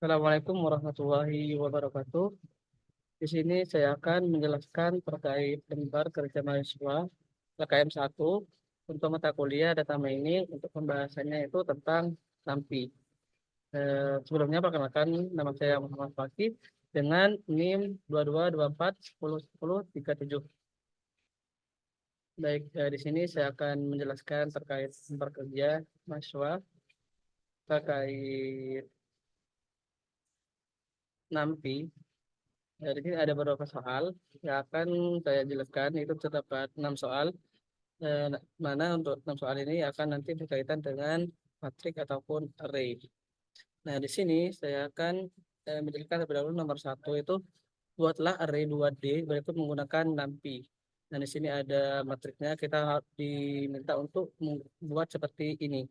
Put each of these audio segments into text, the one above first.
Assalamualaikum warahmatullahi wabarakatuh. Di sini saya akan menjelaskan terkait lembar kerja mahasiswa LKM 1 untuk mata kuliah data mining untuk pembahasannya itu tentang NAMPI. Sebelumnya perkenalkan nama saya Muhammad Fakih dengan NIM 2224101037. Baik, di sini saya akan menjelaskan terkait lembar kerja mahasiswa terkait NAMPI. Di sini ada beberapa soal yang akan saya jelaskan. Itu terdapat 6 soal. Mana untuk 6 soal ini akan nanti berkaitan dengan matrik ataupun array. Nah, di sini saya akan menjelaskan terlebih dahulu nomor 1 itu buatlah array 2D berikut menggunakan NumPy. Nah, di sini ada matriknya. Kita diminta untuk membuat seperti ini.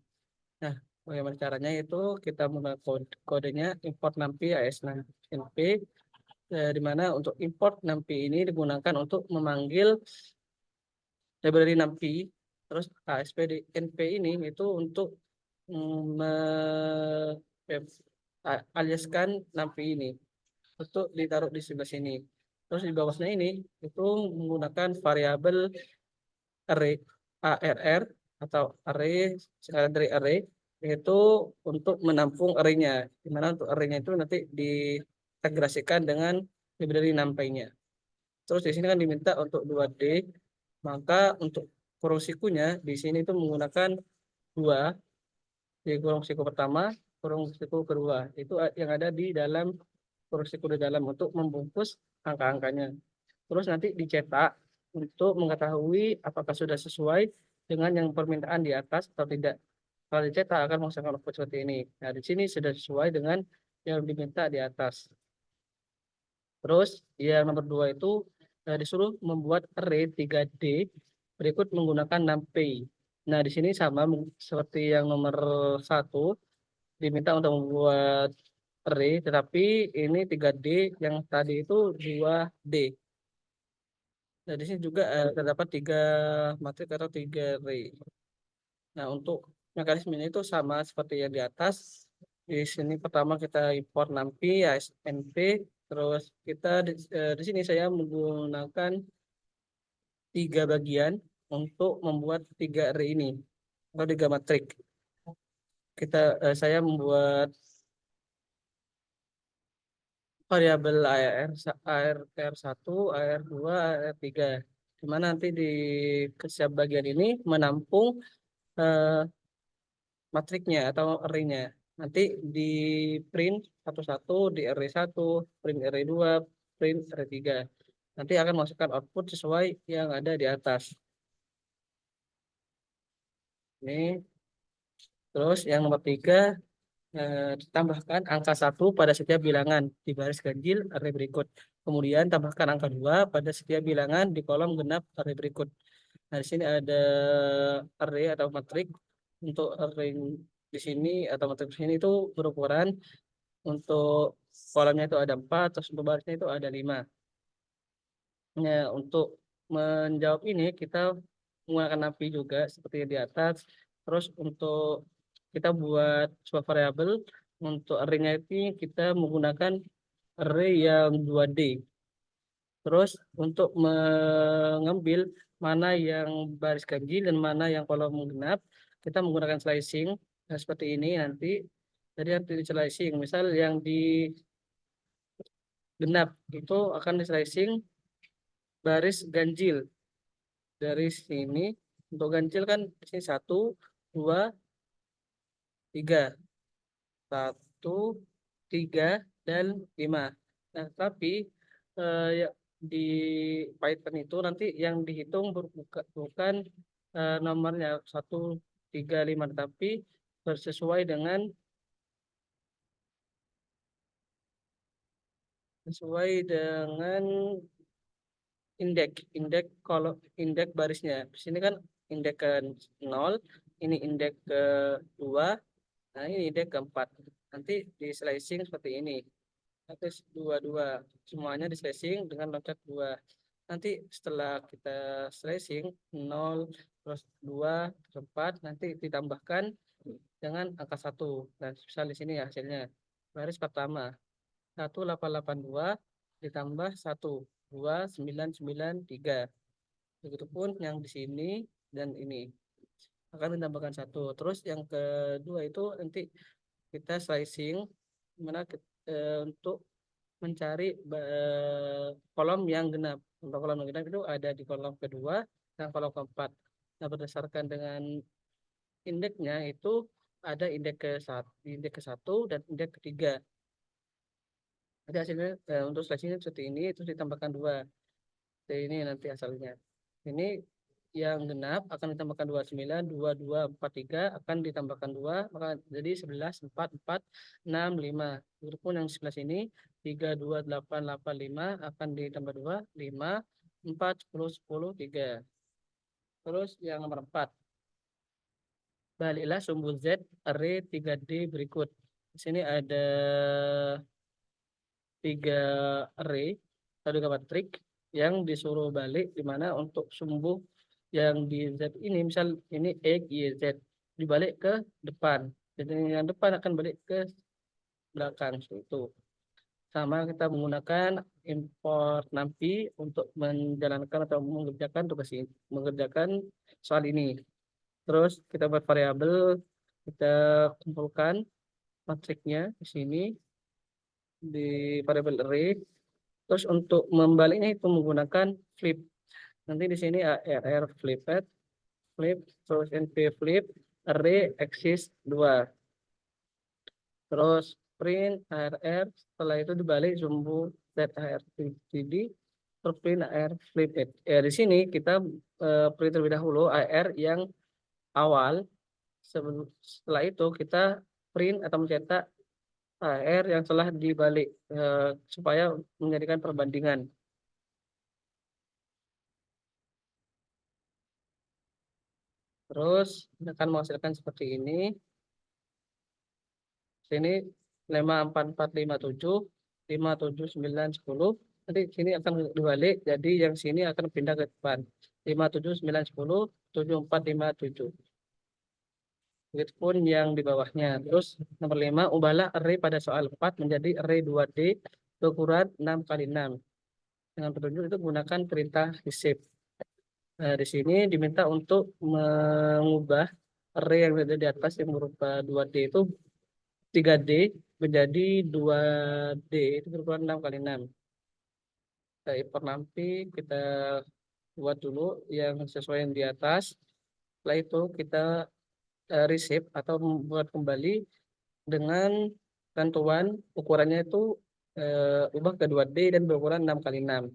Nah, bagaimana caranya itu kita menggunakan kodenya import NumPy AS9NP, di mana untuk import NumPy ini digunakan untuk memanggil library NumPy. Terus ASP.NP ini itu untuk aliaskan NumPy ini untuk ditaruh di sebelah sini. Terus di bawahnya ini itu menggunakan variabel array ARR atau array secondary array, yaitu untuk menampung arraynya. Dimana untuk arraynya itu nanti diintegrasikan dengan library NumPy-nya. Terus di sini kan diminta untuk 2D, maka untuk kurung sikunya di sini itu menggunakan 2 di kurung siku pertama, kurung siku kedua. Itu yang ada di dalam kurung siku di dalam untuk membungkus angka-angkanya. Terus nanti dicetak untuk mengetahui apakah sudah sesuai dengan yang permintaan di atas atau tidak. Kalau dicetak akan menghasilkan output seperti ini. Nah, di sini sudah sesuai dengan yang diminta di atas. Terus yang nomor 2 itu disuruh membuat array 3D berikut menggunakan NumPy. Nah, di sini sama seperti yang nomor 1, diminta untuk membuat array, tetapi ini 3D, yang tadi itu 2D. Nah, di sini juga terdapat 3 matrik atau 3 array. Nah, untuk mekanismenya itu sama seperti yang di atas. Di sini pertama kita import NumPy, ASNP, terus kita di sini saya menggunakan 3 bagian untuk membuat 3 array ini atau 3 matrik. Saya membuat variabel AR1, AR2, AR3. Di mana nanti di setiap bagian ini menampung eh, matriknya atau array-nya. Nanti di print satu-satu di array 1, print array 2, print array 3. Nanti akan masukkan output sesuai yang ada di atas. Ini. Terus yang nomor 3, ditambahkan angka 1 pada setiap bilangan di baris ganjil array berikut. Kemudian tambahkan angka 2 pada setiap bilangan di kolom genap array berikut. Nah, di sini ada array atau matrik. Untuk array di sini atau matrik di sini itu berukuran, untuk kolomnya itu ada 4, terus untuk barisnya itu ada 5. Nah, untuk menjawab ini kita menggunakan NumPy juga seperti di atas. Terus untuk kita buat sebuah variabel, untuk array-nya ini kita menggunakan array yang 2D. Terus untuk mengambil mana yang baris ganjil dan mana yang kolom genap, kita menggunakan slicing. Nah, seperti ini nanti. Jadi nanti di slicing, misal yang di genap itu akan di slicing baris ganjil dari sini. Untuk ganjil kan di sini 1, 2, 3. 1, 3, dan 5. Nah, tapi ya, di Python itu nanti yang dihitung bukan nomornya 1, 3, 5, tapi sesuai dengan indeks kalau indeks barisnya. Di sini kan indeks ke 0, ini indeks ke 2, nah ini indeks ke 4. Nanti di slicing seperti ini. Nanti 2, 2. Semuanya di slicing dengan loncat 2. Nanti setelah kita slicing 0, terus 2, terus 4, nanti ditambahkan dengan angka 1. Dan misal di sini ya hasilnya. baris pertama 1882 ditambah 12993. Begitupun yang di sini dan ini akan ditambahkan 1. Terus yang kedua itu nanti kita slicing mana untuk mencari kolom yang genap. Untuk kolom yang genap itu ada di kolom kedua dan kolom keempat. Nah, berdasarkan dengan indeksnya itu ada indeks ke satu dan indeks ketiga. Jadi hasilnya untuk slicingnya seperti ini, terus ditambahkan 2. Jadi ini nanti hasilnya. Ini yang genap akan ditambahkan 29, 2243 akan ditambahkan 2, maka jadi 11, 4, 4, 6, 5. Begitupun yang sebelah sini 3, 2, 8, 8, 5 akan ditambah 2, 5, 4, 10, 10, 3. Terus yang nomor 4. Baliklah sumbu Z array 3D berikut. Di sini ada 3 array atau 3 matrik yang disuruh balik, di mana untuk sumbu yang di Z ini, misal ini X, Y, Z, dibalik ke depan. Jadi yang depan akan balik ke belakang. Itu. Sama kita menggunakan import NumPy untuk menjalankan atau mengerjakan tugas ini, mengerjakan soal ini. Terus kita buat variabel, kita kumpulkan matriknya di sini di variabel array. Terus untuk membaliknya itu menggunakan flip. Nanti di sini arr flipped, flip, terus np flip, array axis 2. Terus print arr, setelah itu dibalik sumbu ZAR 3D, terus print AR flipped. Di sini kita print terlebih dahulu AR yang awal. Setelah itu kita print atau mencetak AR yang telah dibalik supaya menjadikan perbandingan. Terus akan menghasilkan seperti ini. Sini 54457, 57910. Nanti sini akan dibalik, jadi yang sini akan pindah ke depan. 57910, 7457. Begitupun yang di bawahnya. Terus nomor 5, ubahlah array pada soal 4 menjadi array 2D berukuran 6 kali 6. Dengan petunjuk itu menggunakan perintah reshape. Nah, di sini diminta untuk mengubah array yang ada di atas yang berupa 2D itu 3D menjadi 2D itu berukuran 6 kali 6. Kita import NumPy, kita buat dulu yang sesuai yang di atas. Setelah itu kita reshape atau membuat kembali dengan tentuan ukurannya itu ubah ke 2D dan berukuran 6 kali 6.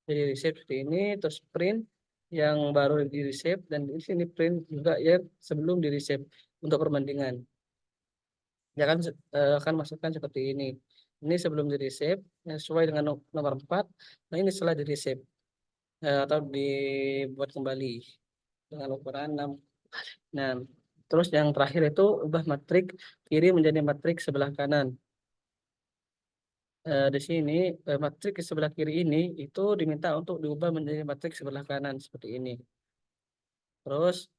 Jadi reshape seperti ini, terus print yang baru di reshape, dan di sini print juga yang sebelum di reshape untuk perbandingan. Ya kan akan masukkan seperti ini. Ini sebelum di reshape sesuai dengan nomor 4. Nah, ini setelah di reshape atau dibuat kembali dengan ukuran 6. Nah, terus yang terakhir itu ubah matrik kiri menjadi matrik sebelah kanan. Di sini matrik di sebelah kiri ini itu diminta untuk diubah menjadi matrik sebelah kanan seperti ini. Terus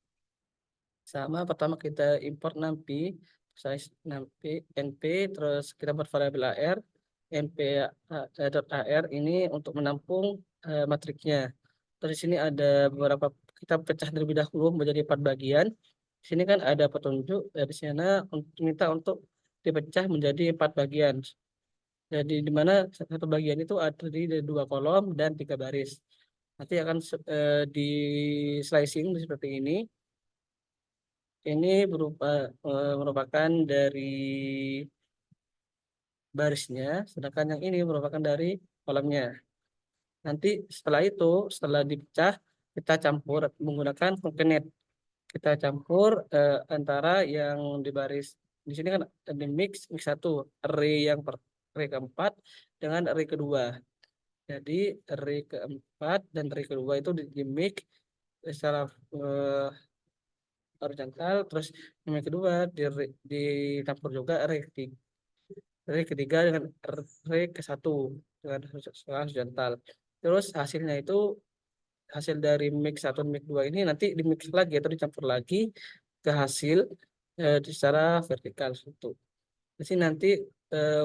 sama pertama kita import NumPy, size NumPy np, terus kita buat variabel AR np .ar ini untuk menampung matriknya. Terus di sini ada beberapa, kita pecah terlebih dahulu menjadi 4 bagian. Di sini kan ada petunjuk dari sana untuk minta untuk dipecah menjadi 4 bagian. Jadi di mana satu bagian itu ada di 2 kolom dan 3 baris. Nanti akan di slicing seperti ini. Ini merupakan dari barisnya, sedangkan yang ini merupakan dari kolomnya. Nanti setelah itu, setelah dipecah, kita campur menggunakan concatenate. Kita campur antara yang di baris di sini kan ada mix satu array array keempat dengan array kedua. Jadi array keempat dan array kedua itu di mix secara horizontal, terus yang kedua dicampur juga array ketiga dengan array ke satu dengan secara horizontal. Terus hasilnya itu hasil dari mix 1 mix 2 ini nanti di mix lagi atau dicampur lagi ke hasil secara vertikal itu. Di sini nanti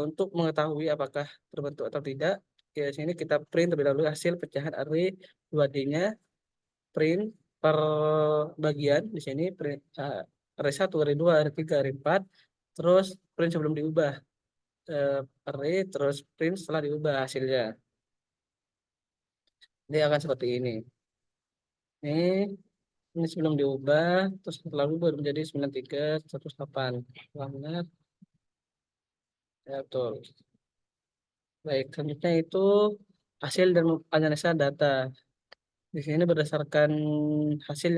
untuk mengetahui apakah terbentuk atau tidak, ya di sini kita print terlebih dahulu hasil pecahan array 2D-nya, print per bagian di sini print array 1, array 2, array 3, array 4, terus print sebelum diubah eh, array, terus print setelah diubah hasilnya. Dia akan seperti ini. Ini sebelum diubah, terus lalu baru menjadi 9318. Selamat. Ya, betul. Baik, selanjutnya itu hasil dan analisa data. Di sini berdasarkan hasil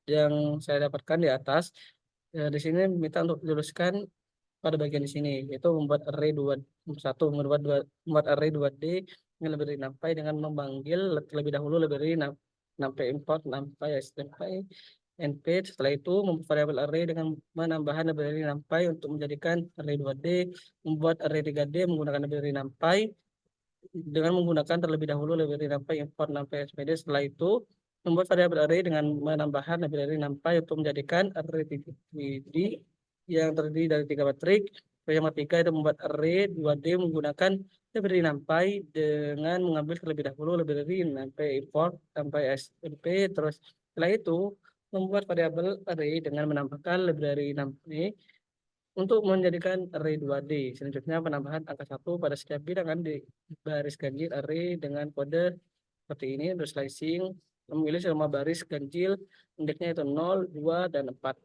yang saya dapatkan di atas, di sini minta untuk diluruskan pada bagian di sini, yaitu membuat array membuat array 2D yang library NumPy dengan memanggil terlebih dahulu library NumPy import NumPy NumPy np. Setelah itu membuat variabel array dengan menambahkan library NumPy untuk menjadikan array 2D, membuat array 3D menggunakan library NumPy dengan menggunakan terlebih dahulu library NumPy import NumPy SPD. Setelah itu membuat variabel array dengan menambahkan library NumPy untuk menjadikan array 3D yang terdiri dari 3 matrik. Yang ketiga itu membuat array 2D menggunakan library NumPy dengan mengambil terlebih dahulu library NumPy import NumPy SMP. Terus setelah itu membuat variabel array dengan menambahkan library NumPy untuk menjadikan array 2D. Selanjutnya penambahan angka 1 pada setiap bilangan di baris ganjil array dengan kode seperti ini. Untuk slicing memilih semua baris ganjil indeksnya itu 0, 2, dan 4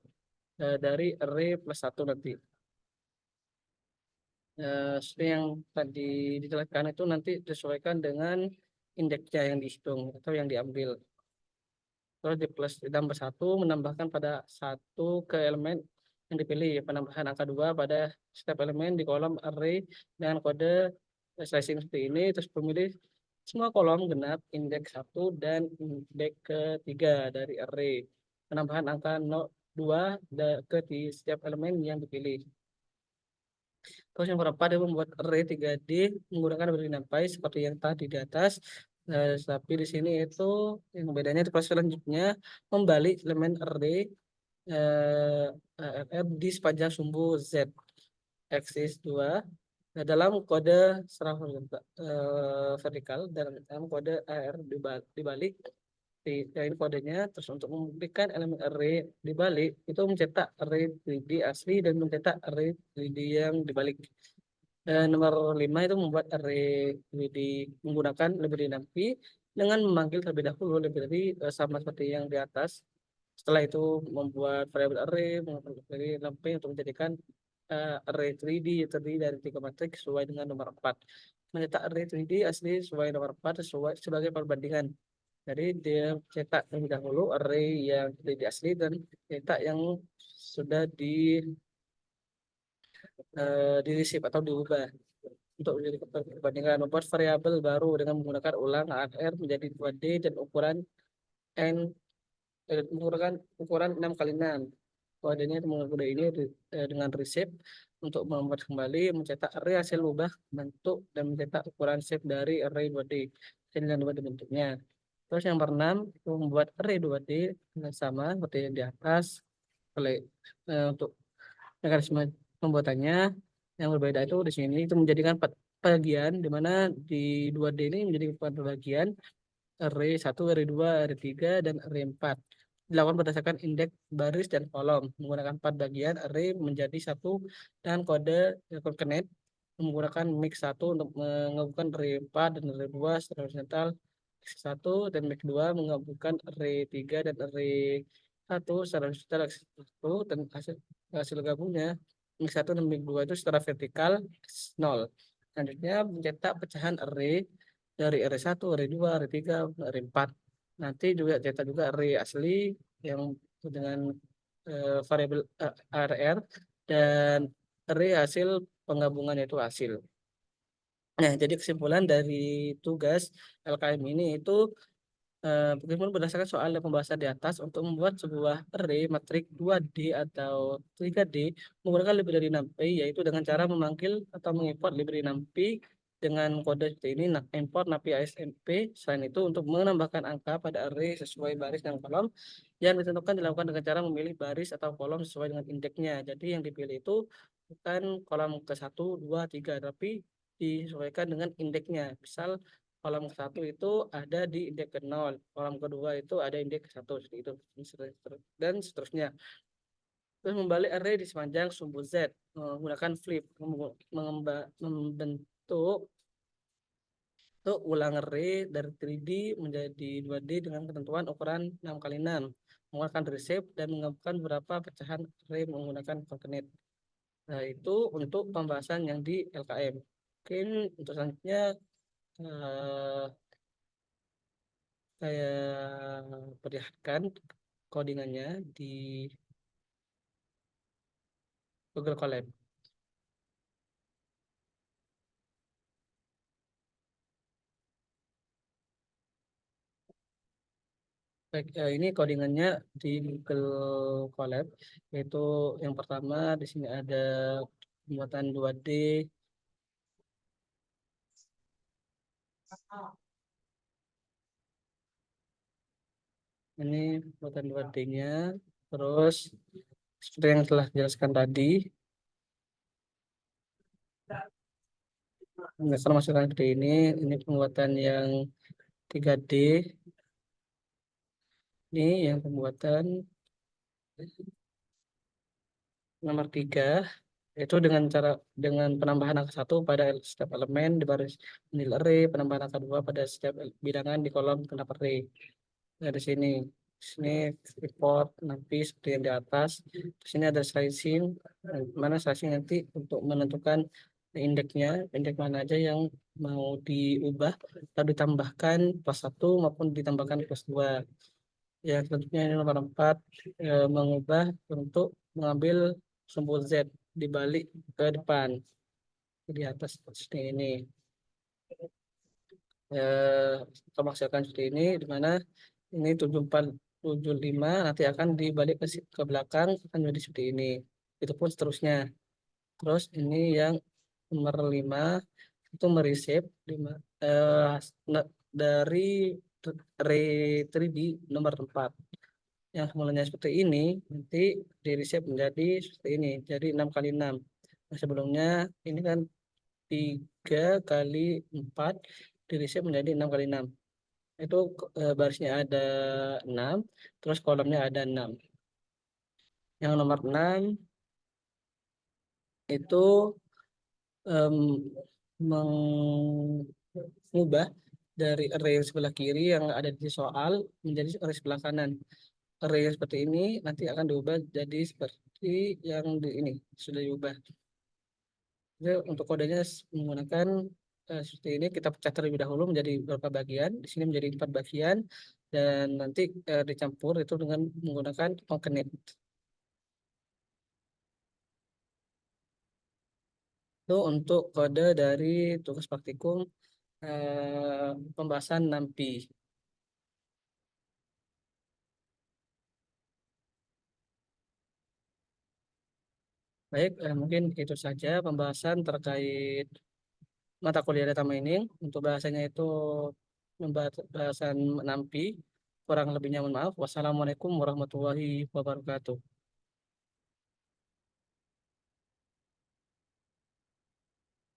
dari array plus 1 nanti. Seperti yang tadi dijelaskan itu nanti disesuaikan dengan indeksnya yang dihitung atau yang diambil. Terus di plus ditambah 1 menambahkan pada satu ke elemen yang dipilih, penambahan angka 2 pada setiap elemen di kolom array dengan kode slicing seperti ini. Terus pemilih semua kolom genap indeks 1 dan indeks ketiga dari array, penambahan angka 2 ke di setiap elemen yang dipilih. Terus yang keempat dia membuat array 3D menggunakan library NumPy seperti yang tadi di atas. Tapi di sini itu yang bedanya itu proses selanjutnya membalik elemen array di sepanjang sumbu Z aksis 2 dalam kode serah vertikal dan dalam kode AR dibalik ini kodenya. Terus untuk membuktikan elemen array dibalik itu mencetak array 3D asli dan mencetak array 3D yang dibalik. Nomor 5 itu membuat array 3D menggunakan library NumPy dengan memanggil terlebih dahulu library sama seperti yang di atas. Setelah itu membuat variabel array menggunakan library NumPy untuk menjadikan array 3D yang terdiri dari 3 matrik sesuai dengan nomor 4. Mencetak array 3D asli sesuai nomor 4 sesuai sebagai perbandingan. Jadi dia cetak terlebih dahulu array yang 3D asli dan cetak yang sudah di receive atau diubah untuk menjadi perbandingan. Membuat variabel baru dengan menggunakan ulang AR menjadi 2D dan ukuran n menggunakan ukuran 6 kali 6. Kodenya menggunakan ini dengan reshape untuk membuat kembali mencetak array hasil ubah bentuk dan mencetak ukuran shape dari array 2D dengan 2D bentuknya. Terus yang ke-6 itu membuat array 2D dengan sama seperti yang di atas. Untuk mekanisme pembuatannya yang berbeda itu di sini itu menjadikan bagian di mana di 2D ini menjadi 4 bagian array 1, array 2, array 3, dan array 4. Dilakukan berdasarkan indeks baris dan kolom menggunakan 4 bagian array menjadi satu dan kode concatenate menggunakan mix 1 untuk menggabungkan array 4 dan array 2 secara horizontal 1 dan mix 2 menggabungkan array 3 dan array 1 secara horizontal 1 dan hasil gabungnya mix 1 dan mix 2 itu secara vertikal 0. Selanjutnya mencetak pecahan array dari array 1, array 2, array 3, array 4. Nanti juga cetak juga array asli yang dengan variabel ARR dan array hasil penggabungan yaitu hasil. Nah, jadi kesimpulan dari tugas LKM ini itu bagaimana berdasarkan soal yang pembahasan di atas untuk membuat sebuah array matrik 2D atau 3D menggunakan library NumPy yaitu dengan cara memanggil atau mengimport library NumPy dengan kode seperti ini, nah, import napi ASMP. Selain itu, untuk menambahkan angka pada array sesuai baris dan kolom yang ditentukan dilakukan dengan cara memilih baris atau kolom sesuai dengan indeksnya. Jadi yang dipilih itu bukan kolom ke satu, 2, 3, tapi disesuaikan dengan indeksnya. Misal kolom ke satu itu ada di indeks ke 0, kolom kedua itu ada indeks ke 1, seperti itu, dan seterusnya. Terus membalik array di sepanjang sumbu Z menggunakan flip, membentuk untuk ulang array dari 3D menjadi 2D dengan ketentuan ukuran 6 kali 6, mengeluarkan reshape dan menggabungkan beberapa pecahan array menggunakan concatenate. Nah, itu untuk pembahasan yang di LKM. Mungkin untuk selanjutnya eh, saya perlihatkan codingannya di Google Colab. Baik, ini codingannya di Google Colab, yaitu yang pertama di sini ada pembuatan 2D. Ini pembuatan 2D-nya. Terus seperti yang telah dijelaskan tadi, kalau masukkan seperti ini pembuatan yang 3D. Ini yang pembuatan nomor 3, yaitu dengan penambahan angka 1 pada setiap elemen di baris nilai array, penambahan angka 2 pada setiap bilangan di kolom genap array. Nah, di sini report nanti seperti yang di atas. Di sini ada slicing, mana slicing nanti untuk menentukan indeks mana aja yang mau diubah atau ditambahkan plus 1 maupun ditambahkan plus 2. Ya, tentunya ini nomor 4, mengubah untuk mengambil sumbu Z dibalik ke depan di atas seperti ini. Kita maksudkan seperti ini, di mana ini 7475 nanti akan dibalik ke belakang akan menjadi seperti ini. Itu pun seterusnya. Terus ini yang nomor 5 itu mereshape dari array 3D nomor 4. Yang semulanya seperti ini nanti di reshape menjadi seperti ini, jadi 6 kali 6. Nah, sebelumnya ini kan 3 kali 4 di reshape menjadi 6 kali 6. Itu barisnya ada 6, terus kolomnya ada 6. Yang nomor 6 itu em, mengubah dari array yang sebelah kiri yang ada di soal menjadi array sebelah kanan. Array yang seperti ini nanti akan diubah jadi seperti yang di ini sudah diubah. Jadi untuk kodenya menggunakan seperti ini, kita pecah terlebih dahulu menjadi beberapa bagian. Di sini menjadi 4 bagian dan nanti dicampur itu dengan menggunakan concatenate. Itu untuk kode dari tugas praktikum pembahasan NAMPI. Baik, mungkin itu saja pembahasan terkait mata kuliah data mining. Untuk bahasanya itu bahasan NAMPI. Kurang lebihnya mohon maaf. Wassalamualaikum warahmatullahi wabarakatuh.